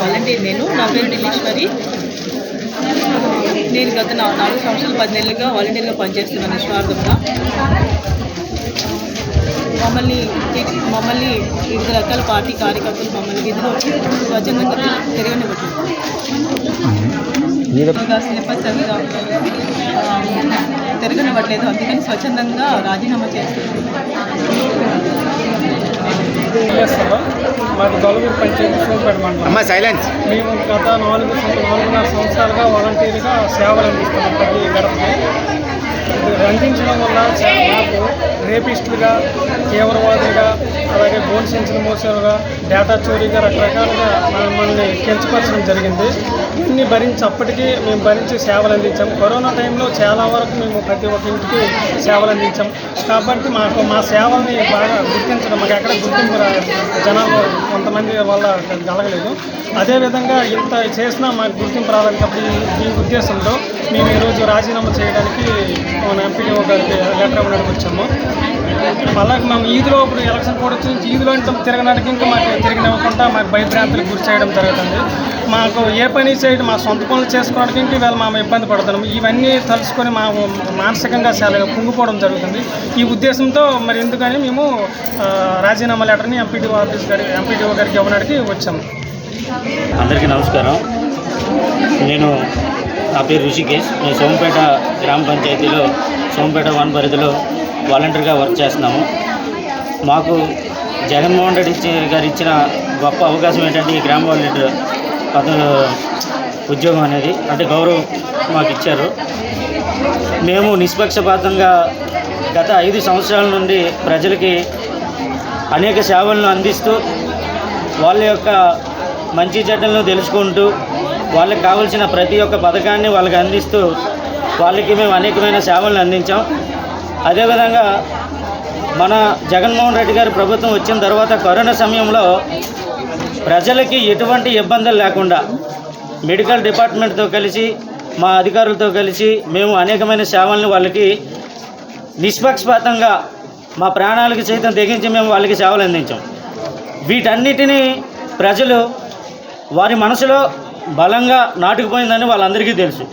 Volunteer. నా పేరు నీలేశ్వరి. నేను గత 4 సంవత్సరాలు 10 నెలలుగా వాలంటీర్గా పనిచేస్తున్నాను నిస్వార్థంగా. మమ్మల్ని వివిధ రకాల పార్టీ కార్యకర్తలు మమ్మల్ని విధులు స్వచ్ఛందంగా తిరగనివ్వట్లేదు. సిలబస్ అవి తిరగనివ్వట్లేదు. అందుకని స్వచ్ఛందంగా రాజీనామా చేస్తున్నాను. మాది గొలగూరు పంచాయతీ సోంపేట మండలం. మేము గత 4.5 సంవత్సరాలుగా వాలంటీర్గా సేవలు అందిస్తున్నాం. ప్రతి గడపకి అందించడం వల్ల మాకు రేపిస్టులుగా, తీవ్రవాదులుగా, అలాగే బోన్ సెన్సులు మోసాలుగా, డేటా చోరీగా రకరకాలుగా మనల్ని కించపరచడం జరిగింది. ఇన్ని అప్పటికీ మేము భరించి సేవలు అందించాం. కరోనా టైంలో చాలా వరకు మేము ప్రతి ఒక్క ఇంటికి సేవలు అందించాం. కాబట్టి మా సేవల్ని బాగా గుర్తించడం, మాకు ఎక్కడ గుర్తింపు జనాలు కొంతమంది వల్ల కలగలేదు. అదేవిధంగా ఇంత చేసినా మాకు గుర్తింపు రాలేదు. కాబట్టి ఈ ఉద్దేశంతో మేము ఈరోజు రాజీనామా చేయడానికి మన ఎంపీడీఓ గారికి లెటర్ ఇవ్వడానికి వచ్చాము. అలాగే మేము ఈదులో ఇప్పుడు ఎలక్షన్ కూడా వచ్చి ఈదులో అంటే తిరగడానికి ఇంకా మాకు తిరగనివ్వకుండా మాకు భయభ్రాంతులకు గురి చేయడం జరుగుతుంది. మాకు ఏ పని చేయడం, మా సొంత పనులు చేసుకోవడానికి ఇంక ఇవాళ మేము ఇబ్బంది పడుతున్నాము. ఇవన్నీ తలుచుకొని మా మానసికంగా చాలా కుంగిపోవడం జరుగుతుంది. ఈ ఉద్దేశంతో మరి ఎందుకని మేము రాజీనామా లెటర్ని ఎంపీడీఓ గారికి ఇవ్వడానికి వచ్చాము. అందరికీ నమస్కారం. నా పేరు ఋషికేష్. నేను సోంపేట గ్రామ పంచాయతీలో సోంపేట 1 పరిధిలో వాలంటీర్గా వర్క్ చేస్తున్నాము. మాకు జగన్మోహన్ రెడ్డి గారు ఇచ్చిన గొప్ప అవకాశం ఏంటంటే ఈ గ్రామ వాలంటీర్ ఉద్యోగం అనేది, అంటే గౌరవం మాకు ఇచ్చారు. మేము నిష్పక్షపాతంగా గత 5 సంవత్సరాల నుండి ప్రజలకి అనేక సేవలను అందిస్తూ వాళ్ళ యొక్క మంచి చెడ్డలను తెలుసుకుంటూ వాళ్ళకి కావాల్సిన ప్రతి ఒక్క పథకాన్ని వాళ్ళకి అందిస్తూ వాళ్ళకి మేము అనేకమైన సేవలను అందించాం. అదేవిధంగా మన జగన్మోహన్ రెడ్డి గారి ప్రభుత్వం వచ్చిన తర్వాత కరోనా సమయంలో ప్రజలకి ఎటువంటి ఇబ్బందులు లేకుండా మెడికల్ డిపార్ట్మెంట్తో కలిసి మా అధికారులతో కలిసి మేము అనేకమైన సేవలను వాళ్ళకి నిష్పక్షపాతంగా మా ప్రాణాలకు సైతం తెగించి మేము వాళ్ళకి సేవలు అందించాం. వీటన్నిటినీ ప్రజలు వారి మనసులో బలంగా నాటుకుపోయిందని వాళ్ళందరికీ తెలుసు.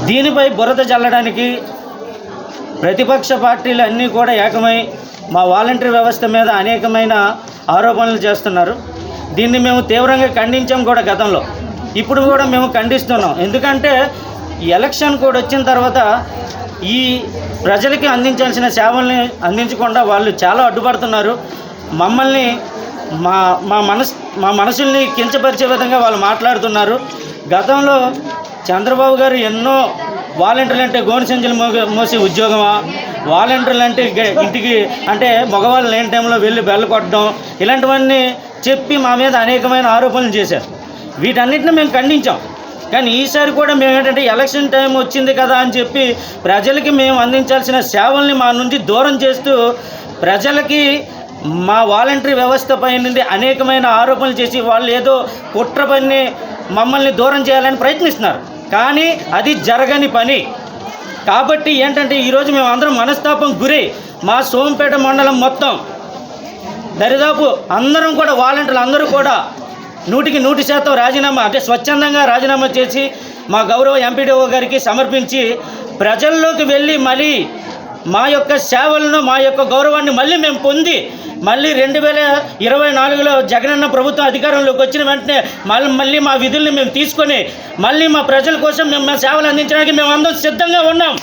దీనిపై బురద చల్లడానికి ప్రతిపక్ష పార్టీలు అన్నీ కూడా ఏకమై మా వాలంటీర్ వ్యవస్థ మీద అనేకమైన ఆరోపణలు చేస్తున్నారు. దీన్ని మేము తీవ్రంగా ఖండించాం కూడా గతంలో, ఇప్పుడు కూడా మేము ఖండిస్తున్నాం. ఎందుకంటే ఎలక్షన్ కోడ్ వచ్చిన తర్వాత ఈ ప్రజలకి అందించాల్సిన సేవల్ని అందించకుండా వాళ్ళు చాలా అడ్డుపడుతున్నారు. మమ్మల్ని మా మనసుల్ని కించపరిచే విధంగా వాళ్ళు మాట్లాడుతున్నారు. గతంలో చంద్రబాబు గారు ఎన్నో వాలంటీర్లు అంటే గోను సంచులు మోసే ఉద్యోగమా, వాలంటీర్లు అంటే ఇంటికి అంటే మగవాళ్ళు లేని టైంలో వెళ్ళి బెల్ల కొట్టడం, ఇలాంటివన్నీ చెప్పి మా మీద అనేకమైన ఆరోపణలు చేశారు. వీటన్నిటిని మేము ఖండించాం. కానీ ఈసారి కూడా మేము ఏంటంటే ఎలక్షన్ టైం వచ్చింది కదా అని చెప్పి ప్రజలకి మేము అందించాల్సిన సేవల్ని మా నుంచి దూరం చేస్తూ ప్రజలకి మా వాలంటరీ వ్యవస్థపై నుండి అనేకమైన ఆరోపణలు చేసి వాళ్ళు ఏదో కుట్ర పని మమ్మల్ని దూరం చేయాలని ప్రయత్నిస్తున్నారు. కానీ అది జరగని పని. కాబట్టి ఏంటంటే ఈరోజు మేము అందరం మనస్తాపం గురి మా సోంపేట మండలం మొత్తం దరిదాపు అందరం కూడా వాలంటీర్లు అందరూ కూడా 100% రాజీనామా అంటే స్వచ్ఛందంగా రాజీనామా చేసి మా గౌరవ ఎంపీడీఓ గారికి సమర్పించి ప్రజల్లోకి వెళ్ళి మళ్ళీ మా యొక్క సేవలను మా యొక్క గౌరవాన్ని మళ్ళీ మేము పొంది మళ్ళీ 2024లో జగనన్న ప్రభుత్వం అధికారంలోకి వచ్చిన వెంటనే మళ్ళీ మా విధుల్ని మేము తీసుకొని మళ్ళీ మా ప్రజల కోసం మేము సేవలు అందించడానికి మేము అందరం సిద్ధంగా ఉన్నాం.